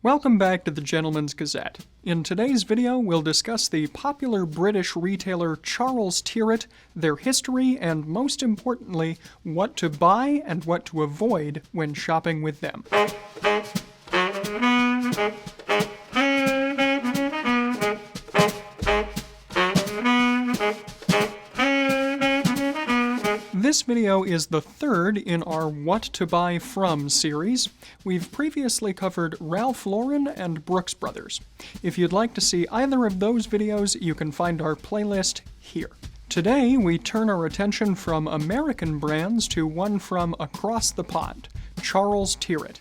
Welcome back to the Gentleman's Gazette. In today's video, we'll discuss the popular British retailer Charles Tyrwhitt, their history, and most importantly, what to buy and what to avoid when shopping with them. This video is the third in our What to Buy From series. We've previously covered Ralph Lauren and Brooks Brothers. If you'd like to see either of those videos, you can find our playlist here. Today, we turn our attention from American brands to one from across the pond, Charles Tyrwhitt.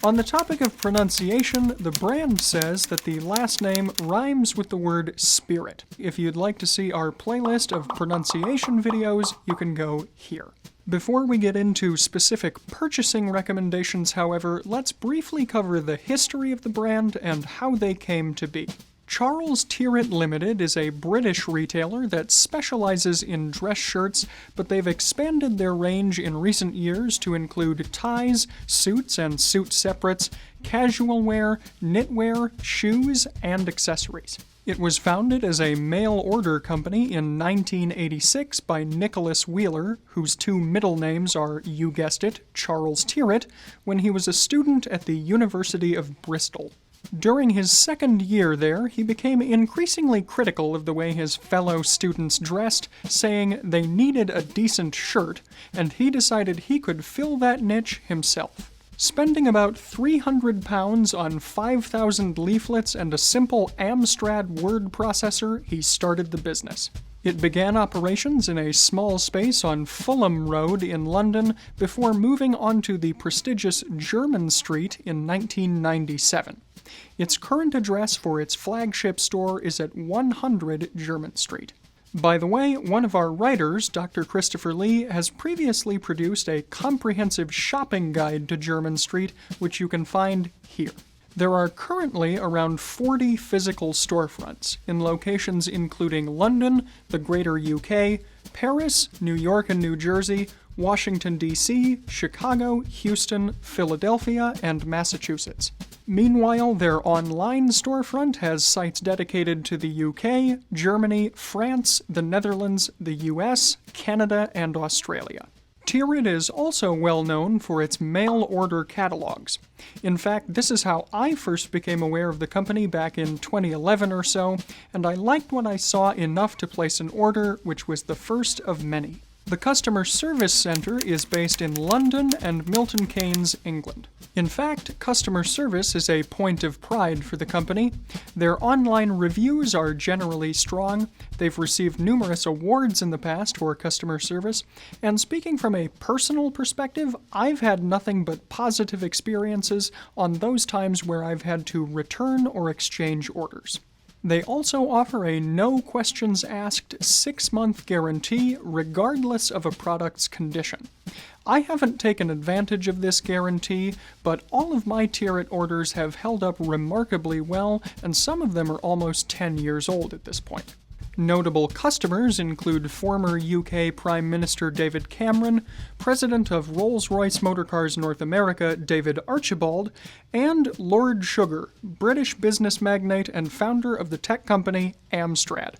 On the topic of pronunciation, the brand says that the last name rhymes with the word spirit. If you'd like to see our playlist of pronunciation videos, you can go here. Before we get into specific purchasing recommendations, however, let's briefly cover the history of the brand and how they came to be. Charles Tyrwhitt Limited is a British retailer that specializes in dress shirts, but they've expanded their range in recent years to include ties, suits and suit separates, casual wear, knitwear, shoes, and accessories. It was founded as a mail-order company in 1986 by Nicholas Wheeler, whose two middle names are, you guessed it, Charles Tyrwhitt, when he was a student at the University of Bristol. During his second year there, he became increasingly critical of the way his fellow students dressed, saying they needed a decent shirt, and he decided he could fill that niche himself. Spending about £300 on 5,000 leaflets and a simple Amstrad word processor, he started the business. It began operations in a small space on Fulham Road in London before moving onto the prestigious Jermyn Street in 1997. Its current address for its flagship store is at 100 Jermyn Street. By the way, one of our writers, Dr. Christopher Lee, has previously produced a comprehensive shopping guide to Jermyn Street, which you can find here. There are currently around 40 physical storefronts in locations including London, the Greater UK, Paris, New York and New Jersey, Washington, D.C., Chicago, Houston, Philadelphia, and Massachusetts. Meanwhile, their online storefront has sites dedicated to the UK, Germany, France, the Netherlands, the US, Canada, and Australia. Tyrwhitt is also well known for its mail-order catalogs. In fact, this is how I first became aware of the company back in 2011 or so, and I liked what I saw enough to place an order, which was the first of many. The customer service center is based in London and Milton Keynes, England. In fact, customer service is a point of pride for the company. Their online reviews are generally strong. They've received numerous awards in the past for customer service. And speaking from a personal perspective, I've had nothing but positive experiences on those times where I've had to return or exchange orders. They also offer a no-questions-asked 6-month guarantee regardless of a product's condition. I haven't taken advantage of this guarantee, but all of my Tyrwhitt orders have held up remarkably well, and some of them are almost 10 years old at this point. Notable customers include former UK Prime Minister David Cameron, President of Rolls-Royce Motor Cars North America David Archibald, and Lord Sugar, British business magnate and founder of the tech company Amstrad.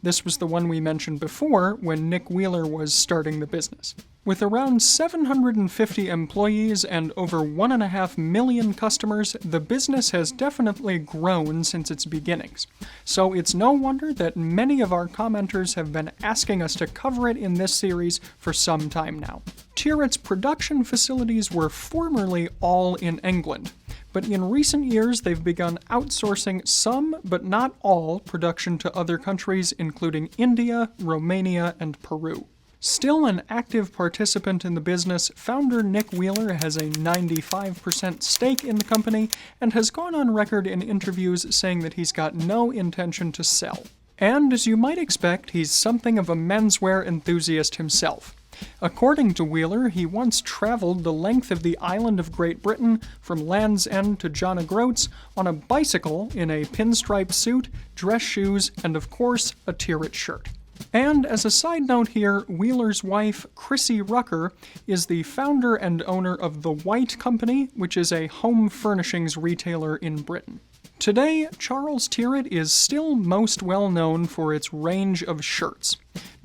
This was the one we mentioned before when Nick Wheeler was starting the business. With around 750 employees and over 1.5 million customers, the business has definitely grown since its beginnings. So it's no wonder that many of our commenters have been asking us to cover it in this series for some time now. Tyrwhitt's production facilities were formerly all in England, but in recent years they've begun outsourcing some, but not all, production to other countries including India, Romania, and Peru. Still an active participant in the business, founder Nick Wheeler has a 95% stake in the company and has gone on record in interviews saying that he's got no intention to sell. And as you might expect, he's something of a menswear enthusiast himself. According to Wheeler, he once traveled the length of the island of Great Britain from Land's End to John O'Groats on a bicycle in a pinstripe suit, dress shoes, and of course, a Tyrwhitt shirt. And as a side note here, Wheeler's wife, Chrissy Rucker, is the founder and owner of The White Company, which is a home furnishings retailer in Britain. Today, Charles Tyrwhitt is still most well known for its range of shirts.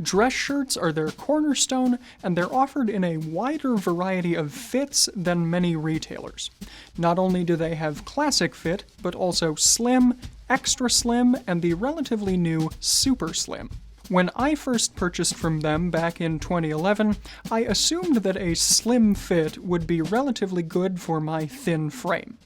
Dress shirts are their cornerstone, and they're offered in a wider variety of fits than many retailers. Not only do they have classic fit, but also slim, extra slim, and the relatively new super slim. When I first purchased from them back in 2011, I assumed that a slim fit would be relatively good for my thin frame.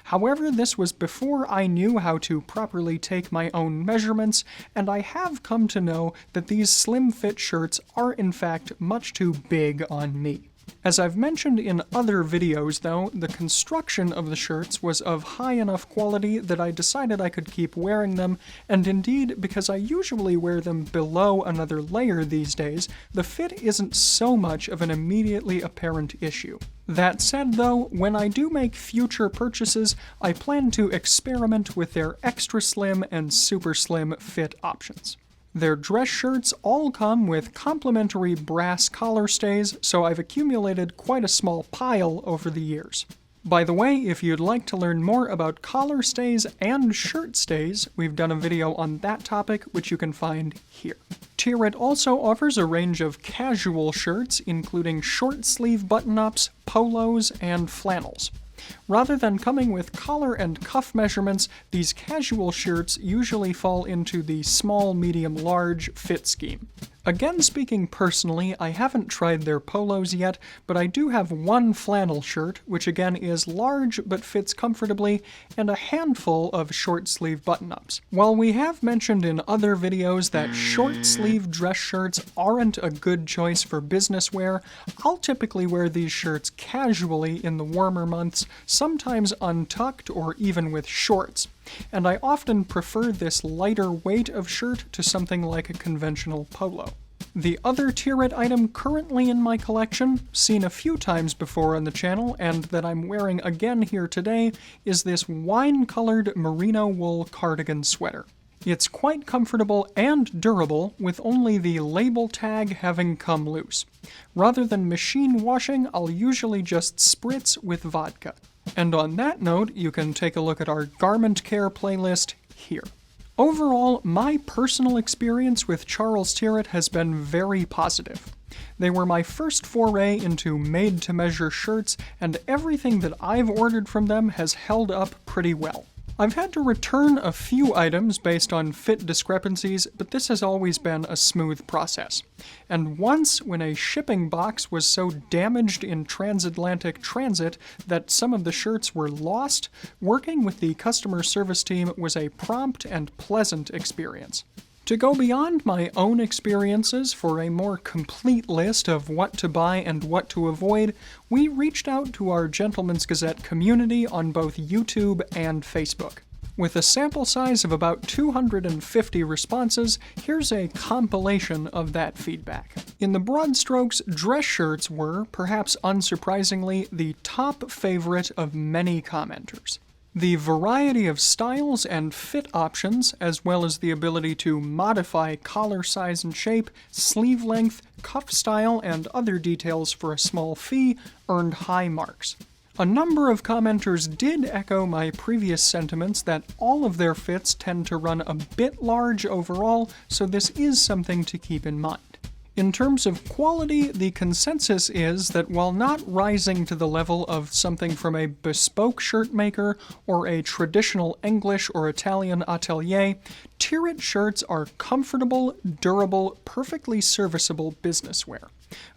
However, this was before I knew how to properly take my own measurements, and I have come to know that these slim fit shirts are in fact much too big on me. As I've mentioned in other videos though, the construction of the shirts was of high enough quality that I decided I could keep wearing them, and indeed, because I usually wear them below another layer these days, the fit isn't so much of an immediately apparent issue. That said though, when I do make future purchases, I plan to experiment with their extra slim and super slim fit options. Their dress shirts all come with complimentary brass collar stays, so I've accumulated quite a small pile over the years. By the way, if you'd like to learn more about collar stays and shirt stays, we've done a video on that topic, which you can find here. Tyrwhitt also offers a range of casual shirts, including short sleeve button-ups, polos, and flannels. Rather than coming with collar and cuff measurements, these casual shirts usually fall into the small, medium, large fit scheme. Again, speaking personally, I haven't tried their polos yet, but I do have one flannel shirt, which again is large but fits comfortably, and a handful of short-sleeve button-ups. While we have mentioned in other videos that short-sleeve dress shirts aren't a good choice for business wear, I'll typically wear these shirts casually in the warmer months, sometimes untucked or even with shorts. And I often prefer this lighter weight of shirt to something like a conventional polo. The other Tyrwhitt item currently in my collection, seen a few times before on the channel and that I'm wearing again here today, is this wine-colored merino wool cardigan sweater. It's quite comfortable and durable, with only the label tag having come loose. Rather than machine washing, I'll usually just spritz with vodka. And on that note, you can take a look at our garment care playlist here. Overall, my personal experience with Charles Tyrwhitt has been very positive. They were my first foray into made-to-measure shirts, and everything that I've ordered from them has held up pretty well. I've had to return a few items based on fit discrepancies, but this has always been a smooth process. And once, when a shipping box was so damaged in transatlantic transit that some of the shirts were lost, working with the customer service team was a prompt and pleasant experience. To go beyond my own experiences for a more complete list of what to buy and what to avoid, we reached out to our Gentleman's Gazette community on both YouTube and Facebook. With a sample size of about 250 responses, here's a compilation of that feedback. In the broad strokes, dress shirts were, perhaps unsurprisingly, the top favorite of many commenters. The variety of styles and fit options, as well as the ability to modify collar size and shape, sleeve length, cuff style, and other details for a small fee, earned high marks. A number of commenters did echo my previous sentiments that all of their fits tend to run a bit large overall, so this is something to keep in mind. In terms of quality, the consensus is that while not rising to the level of something from a bespoke shirt maker or a traditional English or Italian atelier, Tyrwhitt shirts are comfortable, durable, perfectly serviceable business wear.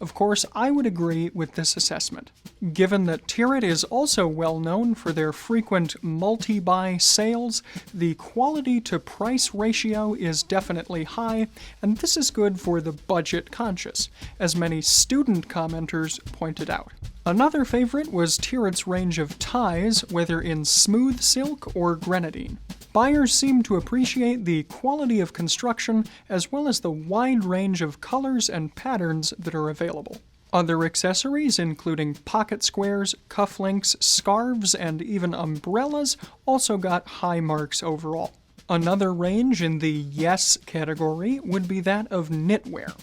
Of course, I would agree with this assessment. Given that Tyrwhitt is also well known for their frequent multi-buy sales, the quality-to-price ratio is definitely high, and this is good for the budget-conscious, as many student commenters pointed out. Another favorite was Tyrwhitt's range of ties, whether in smooth silk or grenadine. Buyers seem to appreciate the quality of construction as well as the wide range of colors and patterns that are available. Other accessories, including pocket squares, cufflinks, scarves, and even umbrellas, also got high marks overall. Another range in the yes category would be that of knitwear.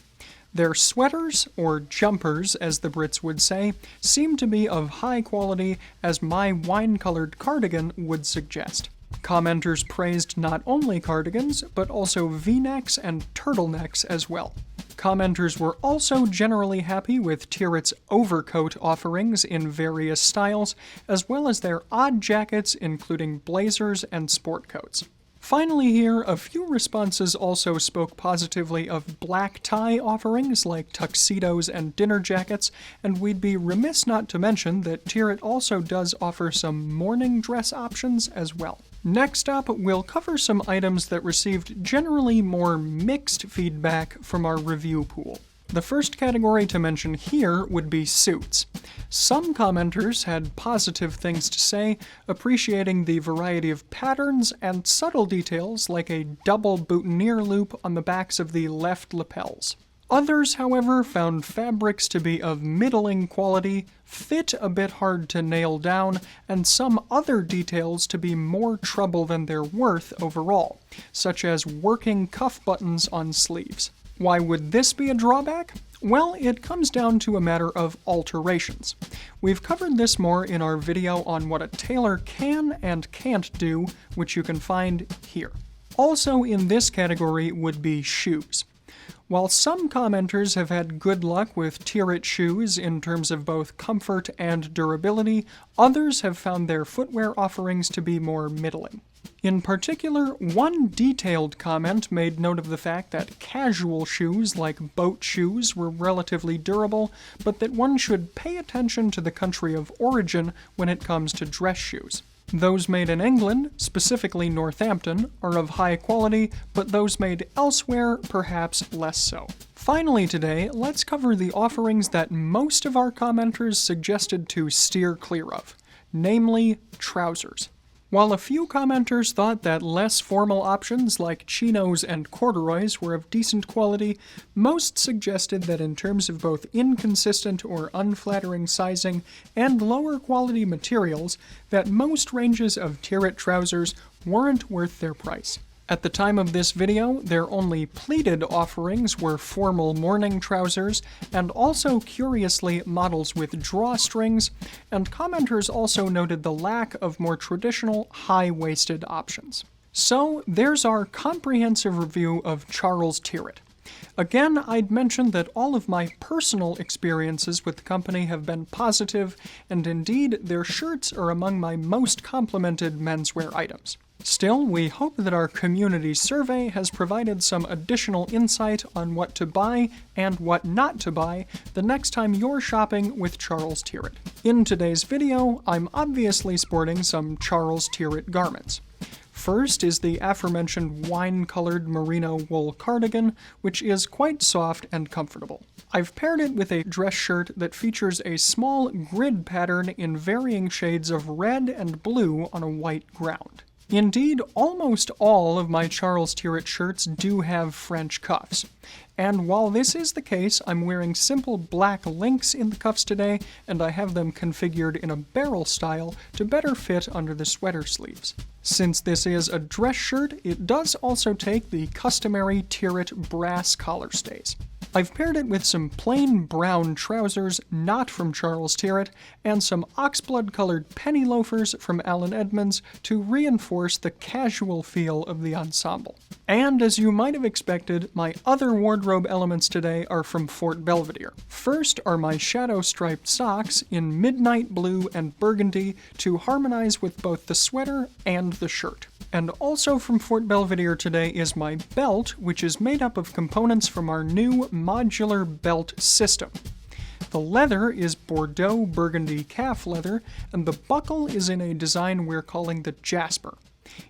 Their sweaters, or jumpers as the Brits would say, seem to be of high quality, as my wine-colored cardigan would suggest. Commenters praised not only cardigans, but also V-necks and turtlenecks as well. Commenters were also generally happy with Tyrwhitt's overcoat offerings in various styles, as well as their odd jackets including blazers and sport coats. Finally here, a few responses also spoke positively of black tie offerings like tuxedos and dinner jackets, and we'd be remiss not to mention that Tyrwhitt also does offer some morning dress options as well. Next up, we'll cover some items that received generally more mixed feedback from our review pool. The first category to mention here would be suits. Some commenters had positive things to say, appreciating the variety of patterns and subtle details like a double boutonniere loop on the backs of the left lapels. Others, however, found fabrics to be of middling quality, fit a bit hard to nail down, and some other details to be more trouble than they're worth overall, such as working cuff buttons on sleeves. Why would this be a drawback? Well, it comes down to a matter of alterations. We've covered this more in our video on what a tailor can and can't do, which you can find here. Also in this category would be shoes. While some commenters have had good luck with Tyrwhitt shoes in terms of both comfort and durability, others have found their footwear offerings to be more middling. In particular, one detailed comment made note of the fact that casual shoes like boat shoes were relatively durable, but that one should pay attention to the country of origin when it comes to dress shoes. Those made in England, specifically Northampton, are of high quality, but those made elsewhere perhaps less so. Finally today, let's cover the offerings that most of our commenters suggested to steer clear of, namely trousers. While a few commenters thought that less formal options like chinos and corduroys were of decent quality, most suggested that in terms of both inconsistent or unflattering sizing and lower quality materials, that most ranges of Tyrwhitt trousers weren't worth their price. At the time of this video, their only pleated offerings were formal morning trousers, and also curiously models with drawstrings, and commenters also noted the lack of more traditional high-waisted options. So there's our comprehensive review of Charles Tyrwhitt. Again, I'd mention that all of my personal experiences with the company have been positive, and indeed their shirts are among my most complimented menswear items. Still, we hope that our community survey has provided some additional insight on what to buy and what not to buy the next time you're shopping with Charles Tyrwhitt. In today's video, I'm obviously sporting some Charles Tyrwhitt garments. First is the aforementioned wine-colored merino wool cardigan, which is quite soft and comfortable. I've paired it with a dress shirt that features a small grid pattern in varying shades of red and blue on a white ground. Indeed, almost all of my Charles Tyrwhitt shirts do have French cuffs. And while this is the case, I'm wearing simple black links in the cuffs today, and I have them configured in a barrel style to better fit under the sweater sleeves. Since this is a dress shirt, it does also take the customary Tyrwhitt brass collar stays. I've paired it with some plain brown trousers, not from Charles Tyrwhitt, and some oxblood-colored penny loafers from Allen Edmonds to reinforce the casual feel of the ensemble. And as you might have expected, my other wardrobe elements today are from Fort Belvedere. First are my shadow-striped socks in midnight blue and burgundy to harmonize with both the sweater and the shirt. And also from Fort Belvedere today is my belt, which is made up of components from our new modular belt system. The leather is Bordeaux burgundy calf leather, and the buckle is in a design we're calling the Jasper.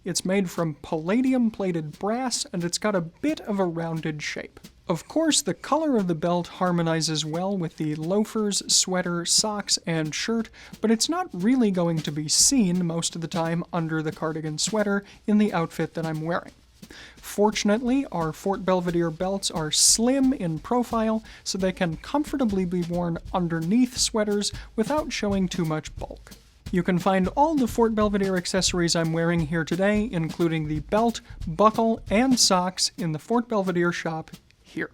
It's made from palladium-plated brass, and it's got a bit of a rounded shape. Of course, the color of the belt harmonizes well with the loafers, sweater, socks, and shirt, but it's not really going to be seen most of the time under the cardigan sweater in the outfit that I'm wearing. Fortunately, our Fort Belvedere belts are slim in profile, so they can comfortably be worn underneath sweaters without showing too much bulk. You can find all the Fort Belvedere accessories I'm wearing here today, including the belt, buckle, and socks in the Fort Belvedere shop here.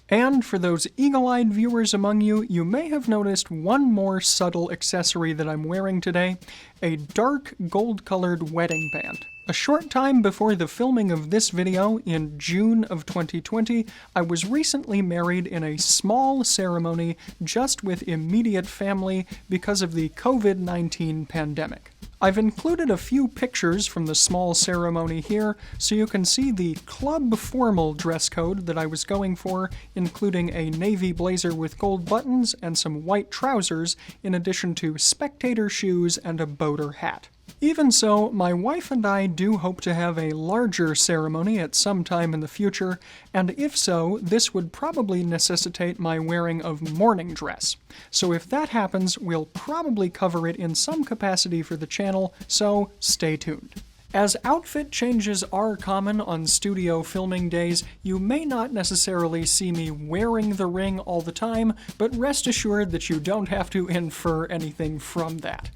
And for those eagle-eyed viewers among you, you may have noticed one more subtle accessory that I'm wearing today, a dark gold-colored wedding band. A short time before the filming of this video, in June of 2020, I was recently married in a small ceremony just with immediate family because of the COVID-19 pandemic. I've included a few pictures from the small ceremony here so you can see the club formal dress code that I was going for, including a navy blazer with gold buttons and some white trousers, in addition to spectator shoes and a boater hat. Even so, my wife and I do hope to have a larger ceremony at some time in the future, and if so, this would probably necessitate my wearing of morning dress. So if that happens, we'll probably cover it in some capacity for the channel, so stay tuned. As outfit changes are common on studio filming days, you may not necessarily see me wearing the ring all the time, but rest assured that you don't have to infer anything from that.